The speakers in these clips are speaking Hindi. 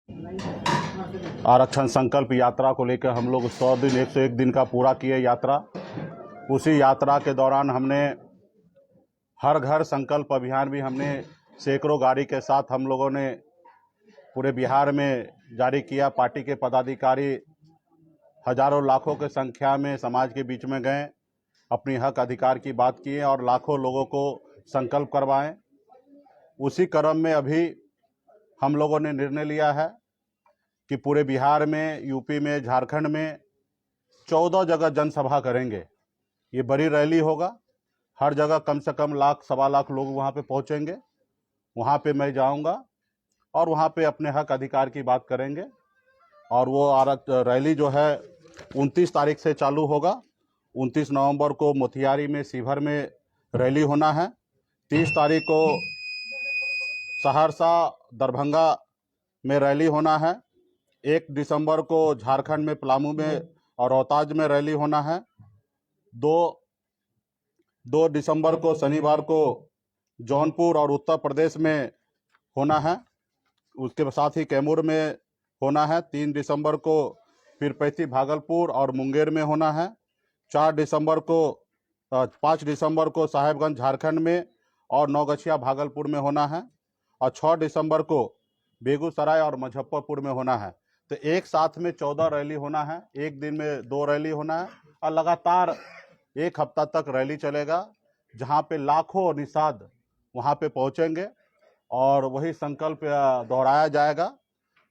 आरक्षण संकल्प यात्रा को लेकर हम लोग 100 दिन 101 दिन का पूरा किए यात्रा। उसी यात्रा के दौरान हमने हर घर संकल्प अभियान भी हमने सैकड़ों गाड़ी के साथ हम लोगों ने पूरे बिहार में जारी किया। पार्टी के पदाधिकारी हजारों लाखों की संख्या में समाज के बीच में गए, अपनी हक अधिकार की बात किए और लाखों लोगों को संकल्प करवाएं। उसी क्रम में अभी हम लोगों ने निर्णय लिया है कि पूरे बिहार में, यूपी में, झारखंड में 14 जगह जनसभा करेंगे। ये बड़ी रैली होगा, हर जगह कम से कम लाख सवा लाख लोग वहाँ पे पहुँचेंगे। वहाँ पे मैं जाऊँगा और वहाँ पे अपने हक अधिकार की बात करेंगे। और वो रैली जो है 29 तारीख से चालू होगा। 29 नवंबर को मोतिहारी में, शिवहर में रैली होना है। 30 तारीख को सहरसा, दरभंगा में रैली होना है। 1 दिसंबर को झारखंड में पलामू में और रोहतास में रैली होना है। 2 दिसंबर को शनिवार को जौनपुर और उत्तर प्रदेश में होना है। उसके साथ ही कैमूर में होना है। 3 दिसंबर को पीरपैंती, भागलपुर और मुंगेर में होना है। 5 दिसंबर को साहेबगंज झारखंड में और नौगछिया भागलपुर में होना है। और 6 दिसंबर को बेगूसराय और मुजफ्फरपुर में होना है। तो एक साथ में 14 रैली होना है। एक दिन में 2 रैली होना है और लगातार 1 हफ्ता तक रैली चलेगा, जहां पे लाखों निषाद वहां पे पहुंचेंगे और वही संकल्प दोहराया जाएगा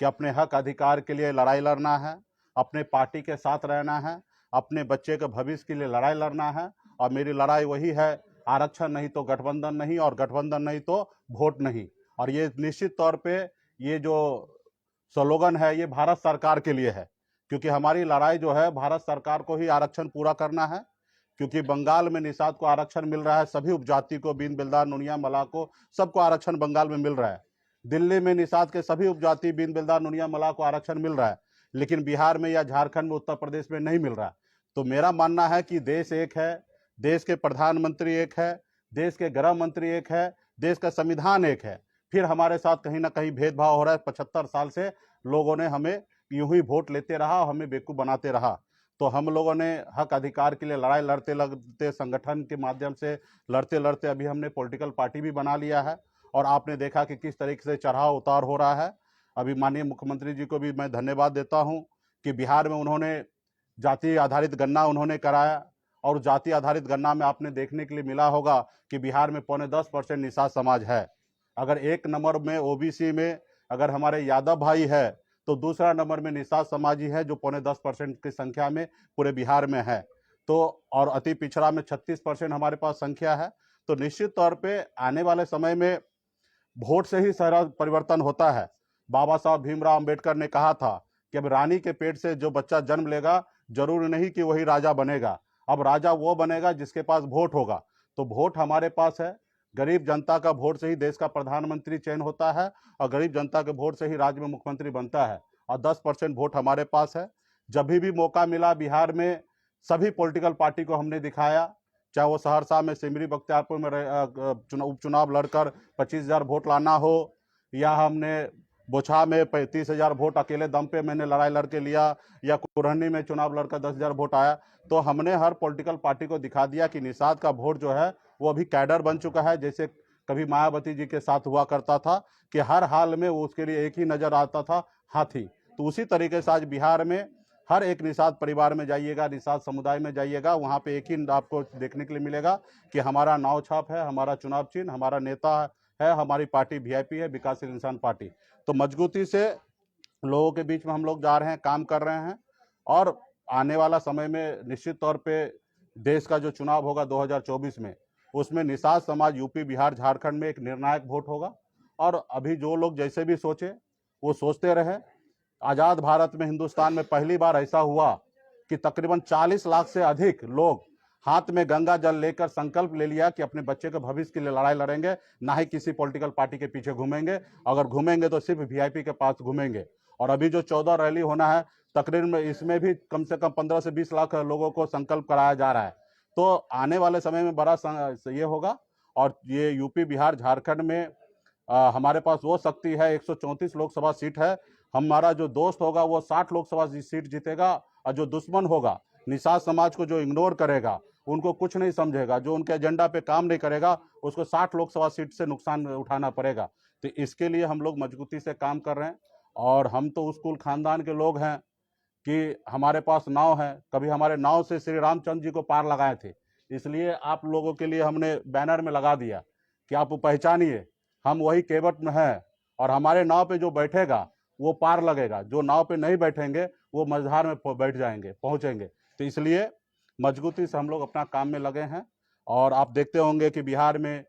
कि अपने हक अधिकार के लिए लड़ाई लड़ना है, अपने पार्टी के साथ रहना है, अपने बच्चे के भविष्य के लिए लड़ाई लड़ना है। और मेरी लड़ाई वही है, आरक्षण नहीं तो गठबंधन नहीं, और गठबंधन नहीं तो वोट नहीं। और ये निश्चित तौर पे ये जो स्लोगन है ये भारत सरकार के लिए है, क्योंकि हमारी लड़ाई जो है भारत सरकार को ही आरक्षण पूरा करना है। क्योंकि बंगाल में निषाद को आरक्षण मिल रहा है, सभी उपजाति को, बीन बिल्दार, नुनिया, मला को, सबको आरक्षण बंगाल में मिल रहा है। दिल्ली में निषाद के सभी उपजाति, बीन बिल्दार, नुनिया, मला को आरक्षण मिल रहा है, लेकिन बिहार में या झारखंड में, उत्तर प्रदेश में नहीं मिल रहा है। तो मेरा मानना है कि देश एक है, देश के प्रधानमंत्री एक है, देश के गृह मंत्री एक है, देश का संविधान एक है। फिर हमारे साथ कहीं ना कहीं भेदभाव हो रहा है। 75 साल से लोगों ने हमें यूं ही वोट लेते रहा, हमें बेवकूफ़ बनाते रहा। तो हम लोगों ने हक अधिकार के लिए लड़ाई लड़ते लड़ते, संगठन के माध्यम से लड़ते लड़ते अभी हमने पॉलिटिकल पार्टी भी बना लिया है। और आपने देखा कि किस तरीके से चढ़ाव उतार हो रहा है। अभी माननीय मुख्यमंत्री जी को भी मैं धन्यवाद देता हूं कि बिहार में उन्होंने जाति आधारित गणना उन्होंने कराया। और जाति आधारित गणना में आपने देखने के लिए मिला होगा कि बिहार में 9.5% निषाद समाज है। अगर 1 नंबर में ओबीसी में अगर हमारे यादव भाई है, तो दूसरा नंबर में निषाद समाज ही है, जो 9.5% की संख्या में पूरे बिहार में है। तो और अति पिछड़ा में 36% हमारे पास संख्या है। तो निश्चित तौर पे आने वाले समय में वोट से ही सारा परिवर्तन होता है। बाबा साहब भीमराव अंबेडकर ने कहा था कि अब रानी के पेट से जो बच्चा जन्म लेगा, जरूरी नहीं कि वही राजा बनेगा। अब राजा वो बनेगा जिसके पास वोट होगा। तो वोट हमारे पास है। गरीब जनता का वोट से ही देश का प्रधानमंत्री चयन होता है, और गरीब जनता के वोट से ही राज्य में मुख्यमंत्री बनता है। और 10% वोट हमारे पास है। जब भी मौका मिला बिहार में, सभी पॉलिटिकल पार्टी को हमने दिखाया, चाहे वो सहरसा में सिमरी बख्तियारपुर में उपचुनाव लड़कर 25,000 वोट लाना हो, या हमने बोछा में 35,000 वोट अकेले दम पे मैंने लड़ाई लड़के लिया, या कुरहनी में चुनाव लड़कर 10,000 वोट आया। तो हमने हर पॉलिटिकल पार्टी को दिखा दिया कि निषाद का वोट जो है वो अभी कैडर बन चुका है। जैसे कभी मायावती जी के साथ हुआ करता था कि हर हाल में वो उसके लिए एक ही नजर आता था, हाथी। तो उसी तरीके से आज बिहार में हर एक निषाद परिवार में जाइएगा, निषाद समुदाय में जाइएगा, वहाँ पे एक ही आपको देखने के लिए मिलेगा कि हमारा नाव छाप है, हमारा चुनाव चिन्ह, हमारा नेता है, हमारी पार्टी वीआईपी है, विकासशील इंसान पार्टी। तो मजबूती से लोगों के बीच में हम लोग जा रहे हैं, काम कर रहे हैं। और आने वाला समय में निश्चित तौर पे देश का जो चुनाव होगा 2024 में, उसमें निषाद समाज यूपी, बिहार, झारखंड में एक निर्णायक वोट होगा। और अभी जो लोग जैसे भी सोचे वो सोचते रहे। आज़ाद भारत में, हिंदुस्तान में पहली बार ऐसा हुआ कि तकरीबन 40 लाख से अधिक लोग हाथ में गंगा जल लेकर संकल्प ले लिया कि अपने बच्चे के भविष्य के लिए लड़ाई लड़ेंगे, ना ही किसी पॉलिटिकल पार्टी के पीछे घूमेंगे। अगर घूमेंगे तो सिर्फ वीआईपी के पास घूमेंगे। और अभी जो 14 रैली होना है, तकरीबन में इसमें भी कम से कम 15 से 20 लाख लोगों को संकल्प कराया जा रहा है। तो आने वाले समय में बड़ा ये होगा। और ये यूपी, बिहार, झारखंड में हमारे पास वो शक्ति है, 134 लोकसभा सीट है। हमारा जो दोस्त होगा वो 60 लोकसभा सीट जीतेगा, और जो दुश्मन होगा, निषाद समाज को जो इग्नोर करेगा, उनको कुछ नहीं समझेगा, जो उनके एजेंडा पे काम नहीं करेगा, उसको 60 लोकसभा सीट से नुकसान उठाना पड़ेगा। तो इसके लिए हम लोग मजबूती से काम कर रहे हैं। और हम तो उस कुल खानदान के लोग हैं कि हमारे पास नाव है, कभी हमारे नाव से श्री रामचंद्र जी को पार लगाए थे, इसलिए आप लोगों के लिए हमने बैनर में लगा दिया कि आप पहचानिए, हम वही केवट में हैं, और हमारे नाव पे जो बैठेगा वो पार लगेगा, जो नाव पे नहीं बैठेंगे वो मझधार में बैठ जाएंगे, पहुंचेंगे। तो इसलिए मजबूती से हम लोग अपना काम में लगे हैं। और आप देखते होंगे कि बिहार में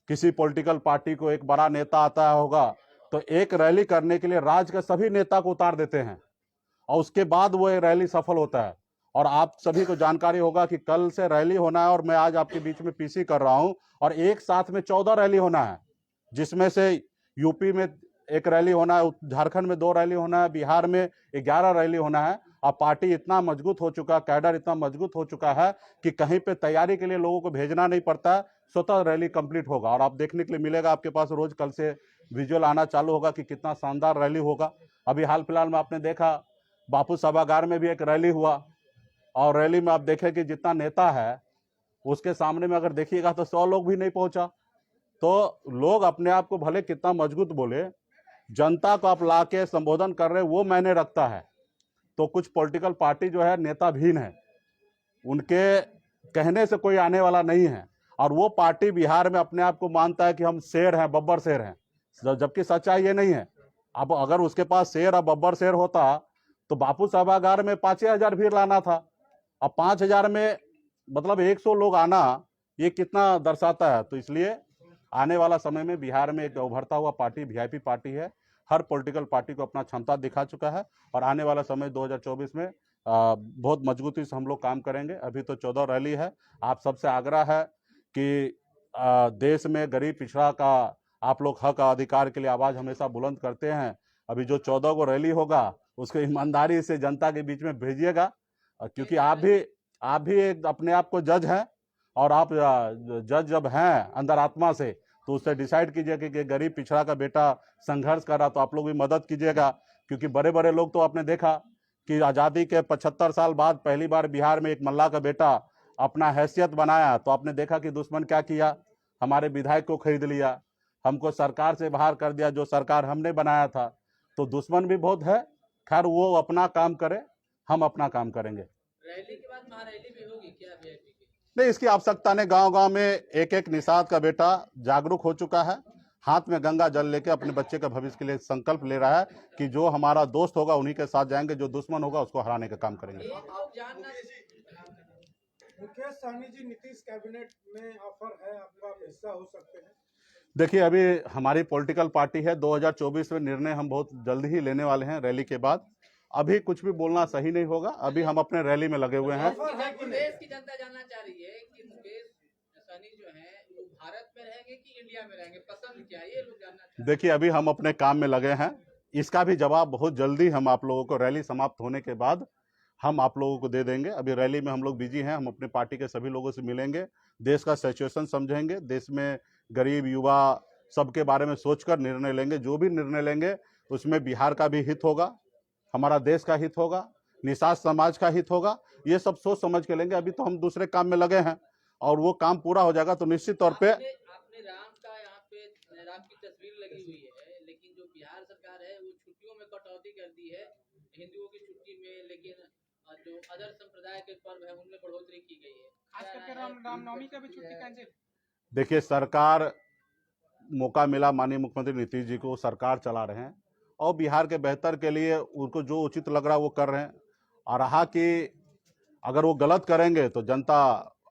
किसी पॉलिटिकल पार्टी को एक बड़ा नेता आता होगा तो एक रैली करने के लिए राज्य के सभी नेता को उतार देते हैं, और उसके बाद वो रैली सफल होता है। और आप सभी को जानकारी होगा कि कल से रैली होना है, और मैं आज आपके बीच में पीसी कर रहा हूं, और एक साथ में 14 रैली होना है, जिसमें से यूपी में एक रैली होना है, झारखंड में 2 रैली होना है, बिहार में 11 रैली होना है। अब पार्टी इतना मजबूत हो चुका, कैडर इतना मजबूत हो चुका है कि कहीं पे तैयारी के लिए लोगों को भेजना नहीं पड़ता है, स्वतः रैली कंप्लीट होगा। और आप देखने के लिए मिलेगा, आपके पास रोज कल से विजुअल आना चालू होगा कि कितना शानदार रैली होगा। अभी हाल फिलहाल में आपने देखा बापू सभागार में भी एक रैली हुआ, और रैली में आप देखें कि जितना नेता है उसके सामने में अगर देखिएगा तो 100 लोग भी नहीं पहुंचा। तो लोग अपने आप को भले कितना मजबूत बोले, जनता को आप ला के संबोधन कर रहे वो मैंने रखता है। तो कुछ पॉलिटिकल पार्टी जो है नेताहीन है, उनके कहने से कोई आने वाला नहीं है, और वो पार्टी बिहार में अपने आप को मानता है कि हम शेर हैं, बब्बर शेर हैं, जबकि सच्चाई ये नहीं है। अब अगर उसके पास शेर और बब्बर शेर होता तो बापू सभागार में 5,000 भीड़ लाना था। अब 5,000 में मतलब 100 लोग आना, ये कितना दर्शाता है। तो इसलिए आने वाला समय में बिहार में एक उभरता हुआ पार्टी वीआईपी पार्टी है, हर पॉलिटिकल पार्टी को अपना क्षमता दिखा चुका है, और आने वाला समय 2024 में बहुत मजबूती से हम लोग काम करेंगे। अभी तो 14 रैली है। आप सबसे आग्रह है कि देश में गरीब पिछड़ा का आप लोग हक अधिकार के लिए आवाज हमेशा बुलंद करते हैं। अभी जो 14 को रैली होगा उसको ईमानदारी से जनता के बीच में भेजिएगा, क्योंकि आप भी एक अपने आप को जज हैं, और आप जज जब हैं अंदर आत्मा से, तो उससे डिसाइड कीजिएगा कि गरीब पिछड़ा का बेटा संघर्ष कर रहा, तो आप लोग भी मदद कीजिएगा। क्योंकि बड़े बड़े लोग तो आपने देखा कि आज़ादी के 75 साल बाद पहली बार बिहार में एक मल्ला का बेटा अपना हैसियत बनाया, तो आपने देखा कि दुश्मन क्या किया, हमारे विधायक को खरीद लिया, हमको सरकार से बाहर कर दिया, जो सरकार हमने बनाया था। तो दुश्मन भी बहुत है। खैर वो अपना काम करे, हम अपना काम करेंगे। रैली के बाद महारैली भी होगी क्या वीआईपी की? नहीं, इसकी आवश्यकता नहीं। गांव गांव में एक एक निषाद का बेटा जागरूक हो चुका है, हाथ में गंगा जल लेके अपने बच्चे का भविष्य के लिए संकल्प ले रहा है कि जो हमारा दोस्त होगा उन्हीं के साथ जाएंगे, जो दुश्मन होगा उसको हराने का काम करेंगे। मुकेश सहनी जी नीतीश कैबिनेट में ऑफर है, आपका हिस्सा हो सकते हैं? देखिए, अभी हमारी पॉलिटिकल पार्टी है, 2024 में निर्णय हम बहुत जल्द ही लेने वाले हैं रैली के बाद। अभी कुछ भी बोलना सही नहीं होगा, अभी हम अपने रैली में लगे हुए हैं। देश की जनता जानना चाह रही है कि मुकेश सहनी जो है वो भारत में रहेंगे कि इंडिया में रहेंगे, पसंद क्या है ये लोग जानना चाहते हैं। देखिए, अभी हम अपने काम में लगे हैं, इसका भी जवाब बहुत जल्दी हम आप लोगों को रैली समाप्त होने के बाद हम आप लोगों को दे देंगे। अभी रैली में हम लोग बिजी हैं, हम अपने पार्टी के सभी लोगों से मिलेंगे, देश का सिचुएशन समझेंगे, देश में गरीब युवा सबके बारे में सोचकर निर्णय लेंगे। जो भी निर्णय लेंगे उसमें बिहार का भी हित होगा, हमारा देश का हित होगा, निषाद समाज का हित होगा, ये सब सोच समझ के लेंगे। अभी तो हम दूसरे काम में लगे हैं, और वो काम पूरा हो जाएगा तो निश्चित तौर पे। आपने राम का यहाँ पे राम की तस्वीर लगी हुई है, लेकिन जो बिहार सरकार है वो छुट्टियों में कटौती कर दी है, हिंदुओं की छुट्टी में, लेकिन जो अदर संप्रदाय के पर्व है उनमें बढ़ोतरी की गई है, खास करके रामनवमी का भी छुट्टी कैंसिल। देखिए, सरकार मौका मिला, माननीय मुख्यमंत्री नीतीश जी को, सरकार चला रहे हैं, और बिहार के बेहतर के लिए उनको जो उचित लग रहा है वो कर रहे हैं। और रहा कि अगर वो गलत करेंगे तो जनता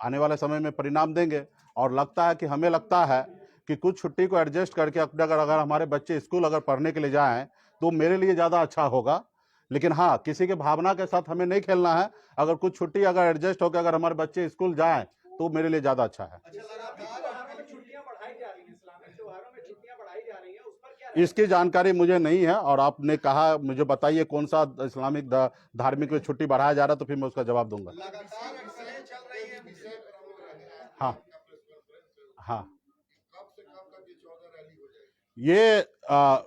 आने वाले समय में परिणाम देंगे। और लगता है कि हमें लगता है कि कुछ छुट्टी को एडजस्ट करके अपने अगर हमारे बच्चे स्कूल अगर पढ़ने के लिए जाएं तो मेरे लिए ज़्यादा अच्छा होगा। लेकिन हाँ, किसी के भावना के साथ हमें नहीं खेलना है। अगर कुछ छुट्टी अगर एडजस्ट होकर अगर हमारे बच्चे स्कूल जाएं तो मेरे लिए ज़्यादा अच्छा है। इसकी जानकारी मुझे नहीं है, और आपने कहा मुझे बताइए कौन सा इस्लामिक धार्मिक में छुट्टी बढ़ाया जा रहा है, तो फिर मैं उसका जवाब दूंगा। हाँ हाँ, ये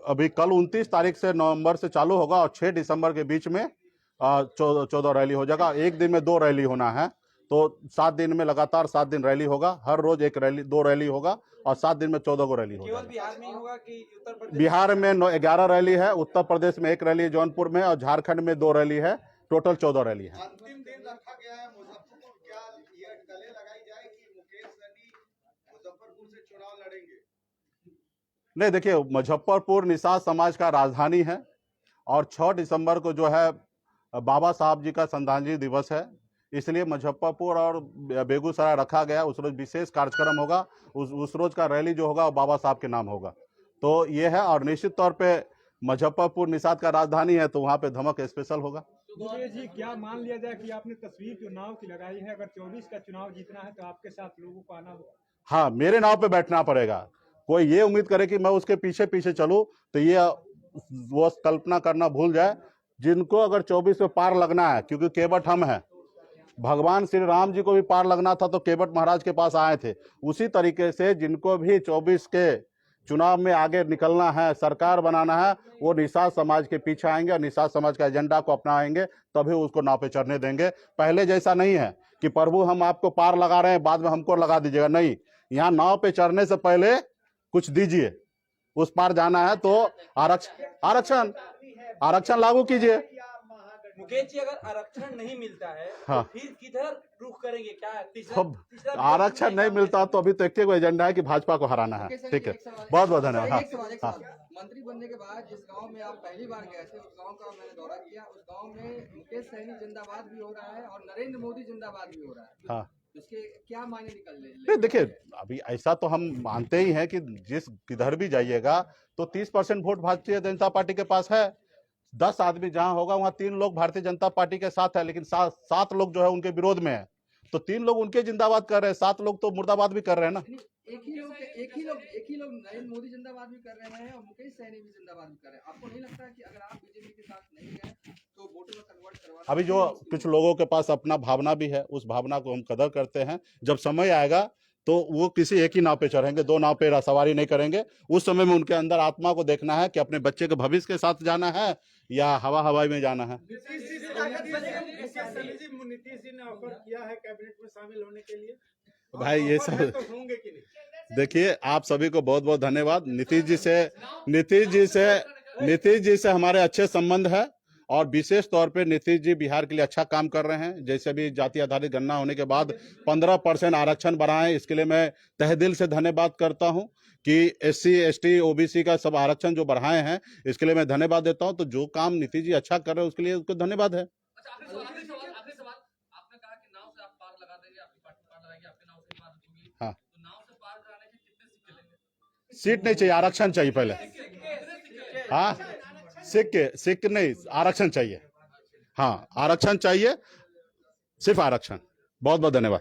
अभी कल 29 तारीख से नवंबर से चालू होगा और 6 दिसंबर के बीच में 14 रैली हो जाएगा। एक दिन में 2 रैली होना है, तो 7 दिन में लगातार 7 दिन रैली होगा। हर रोज एक रैली, 2 रैली होगा और 7 दिन में 14 को रैली होगा। केवल बिहार में ही होगा कि उत्तर प्रदेश? बिहार में 11 रैली है, उत्तर प्रदेश में 1 रैली है जौनपुर में, और झारखंड में 2 रैली है। टोटल 14 रैली है। अंतिम दिन रखा गया है मुजफ्फरपुर, क्या ये गले लगाई जाए कि मुकेश सहनी मुजफ्फरपुर से चुनाव लड़ेंगे? नहीं, देखिए, मुजफ्फरपुर निषाद समाज का राजधानी है और 6 दिसंबर को जो है बाबा साहब जी का श्रद्धांजलि दिवस है, इसलिए मुजफ्फरपुर और बेगूसराय रखा गया। उस रोज विशेष कार्यक्रम होगा, उस रोज का रैली जो होगा वो बाबा साहब के नाम होगा। तो ये है, और निश्चित तौर पे मुजफ्फरपुर निषाद का राजधानी है, तो वहाँ पे धमक स्पेशल होगा। मुकेश जी, क्या मान लिया जाए कि आपने तस्वीर चुनाव की लगाई है, अगर 24 का चुनाव जीतना है तो आपके साथ लोगों को आना होगा? हाँ, मेरे नाव पे बैठना पड़ेगा। कोई ये उम्मीद करे कि मैं उसके पीछे पीछे चलूं तो ये वो कल्पना करना भूल जाए। जिनको अगर 24 में पार लगना है, क्योंकि केवट हम हैं, भगवान श्री राम जी को भी पार लगना था तो केवट महाराज के पास आए थे। उसी तरीके से जिनको भी 24 के चुनाव में आगे निकलना है, सरकार बनाना है, वो निषाद समाज के पीछे आएंगे और निषाद समाज का एजेंडा को अपनाएंगे, तभी उसको नाव पे चढ़ने देंगे। पहले जैसा नहीं है कि प्रभु हम आपको पार लगा रहे हैं, बाद में हमको लगा दीजिएगा। नहीं, यहाँ नाव पे चढ़ने से पहले कुछ दीजिए। उस पार जाना है तो आरक्षण लागू कीजिए। मुकेश जी, अगर आरक्षण नहीं मिलता है हाँ। तो फिर किधर रुख करेंगे? क्या है तो आरक्षण नहीं मिलता तो अभी तो एक एजेंडा है कि भाजपा को हराना है। ठीक है, बहुत बहुत धन्यवाद। हाँ। मंत्री बनने के बाद जिस गांव में आप पहली बार गए थे, उस गांव का मैंने दौरा किया। उस गांव में मुकेश सहनी जिंदाबाद भी हो रहा है और नरेंद्र मोदी जिंदाबाद भी हो रहा है। हाँ, इसके क्या मायने निकल रहे नहीं, देखिए, अभी ऐसा तो हम मानते ही हैं कि जिस किधर भी जाइएगा तो 30% वोट भारतीय जनता पार्टी के पास है। 10 आदमी जहां होगा वहां 3 लोग भारतीय जनता पार्टी के साथ है, लेकिन 7 लोग जो है उनके विरोध में है। तो 3 लोग उनके जिंदाबाद कर रहे हैं, 7 लोग तो मुर्दाबाद भी कर रहे हैं ना। एक ही लोग नरेंद्र मोदी जिंदाबाद भी कर रहे हैं और मुकेश सहनी भी जिंदाबाद भी कर रहे हैं। आपको नहीं लगता कि अगर आप बीजेपी के साथ नहीं गए तो वोटों में कन्वर्ट करवा? अभी जो कुछ लोगों के पास अपना भावना भी है, उस भावना को हम कदर करते हैं। जब समय आएगा तो वो किसी एक ही नाव पे चढ़ेंगे, 2 नाव पे सवारी नहीं करेंगे। उस समय में उनके अंदर आत्मा को देखना है कि अपने बच्चे के भविष्य के साथ जाना है या हवाई में जाना है। नीतीश जी ने ऑफर किया है कैबिनेट में शामिल होने के लिए। भाई ये सब तो होंगे कि नहीं? देखिए, आप सभी को बहुत बहुत धन्यवाद। नीतीश जी से हमारे अच्छे संबंध है और विशेष तौर पे नीतीश जी बिहार के लिए अच्छा काम कर रहे हैं। जैसे भी जाति आधारित गणना होने के बाद 15% आरक्षण बढ़ाएं, इसके लिए मैं तहे दिल से धन्यवाद करता हूं कि SC ST OBC का सब आरक्षण जो बढ़ाए हैं, इसके लिए मैं धन्यवाद देता हूं। तो जो काम नीतीश जी अच्छा कर रहे हैं उसके लिए उसको धन्यवाद है। आखिरी सवाल, आपने कहा कि नाव से आप पार लगा देंगे, आपकी पार्टी पार लगाएगी, आपकी नाव से पार होगी। हाँ। तो नाव से पार कराने के कितने सीट चलेंगे? सीट नहीं चाहिए, आरक्षण चाहिए पहले। हाँ, सिक्के नहीं, आरक्षण चाहिए। हाँ, आरक्षण चाहिए, सिर्फ आरक्षण। बहुत बहुत धन्यवाद।